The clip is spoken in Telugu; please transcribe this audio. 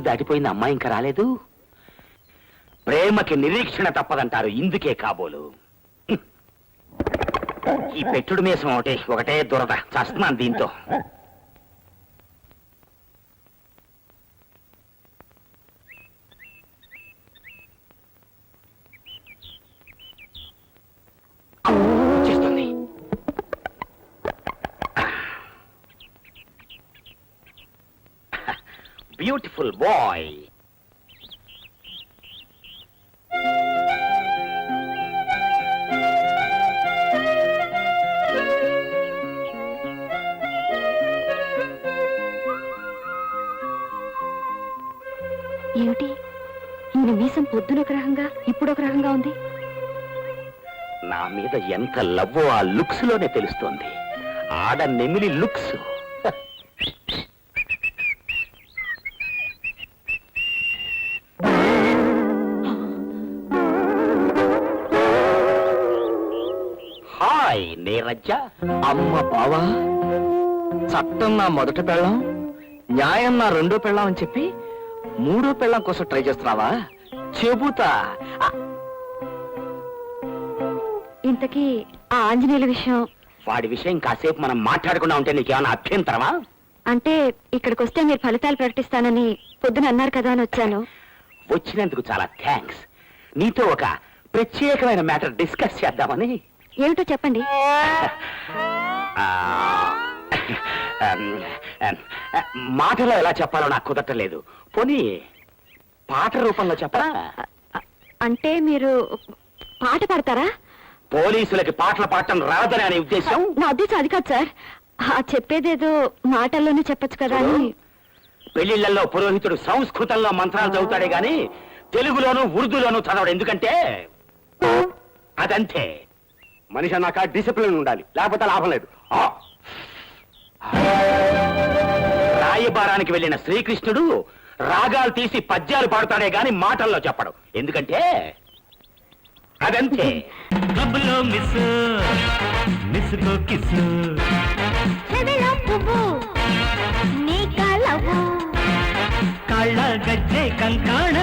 దాటిపోయింది, అమ్మాయి ఇంకా రాలేదు. ప్రేమకి నిరీక్షణ తప్పదంటారు, ఇందుకే కాబోలు. ఈ పెట్టుడు మీసం ఒకటే దురద, చస్తున్నాను దీంతో. చేస్తుంది. Beautiful bye. ఏమిటి ఈయన మీసం పొద్దున ఒక రకంగా ఇప్పుడు ఒక రకంగా ఉంది? నా మీద ఎంత లవ్వో ఆ లుక్స్ లోనే తెలుస్తోంది. ఆడ నెమిలి లుక్స్. హాయ్ నీరజ్జ. అమ్మ బావా, చట్టం నా మొదటి పెళ్ళం, న్యాయం నా రెండో పెళ్ళం అని చెప్పి మూడో పెళ్ళం కోసం ట్రై చేస్తున్నావా? చెబుతా. ఇంతకీ ఆ ఆంజనేయుల విషయం? వాడి విషయం కాసేపు మనం మాట్లాడకుండా ఉంటే నీకేమైనా అభ్యంతరమా? అంటే ఇక్కడికి వస్తే మీరు ఫలితాలు ప్రకటిస్తానని పొద్దున అన్నారు కదా అని వచ్చాను. వచ్చినందుకు చాలా థ్యాంక్స్. నీతో ఒక ప్రత్యేకమైన మ్యాటర్ డిస్కస్ చేద్దామని. ఏమిటో చెప్పండి. మాటలో ఎలా చెప్పాలో నాకు కుదరలేదు. పోనీ పాట రూపంలో చెప్పరా? అంటే మీరు పాట పాడతారా? పోలీసులకి పాటలు పాడటం రాదని అనే ఉద్దేశం? నా ఉద్దేశం అది కాదు సార్. చెప్పేదేదో మాటల్లోనే చెప్పొచ్చు కదా అని. పెళ్లిళ్లలో పురోహితుడు సంస్కృతంలో మంత్రాలు చదువుతాడే గాని తెలుగులోను ఉర్దూలోను చదవడు. ఎందుకంటే అదంతే. మనిషి అన్నాక డిసిప్లిన్ ఉండాలి, లేకపోతే లాభం లేదు. రాయబారానికి వెళ్ళిన శ్రీకృష్ణుడు రాగాలు తీసి పద్యాలు పాడుతాడే గాని మాటల్లో చెప్పడు. ఎందుకంటే అదంతే. కళ్ళ గజ్జె కంకాణ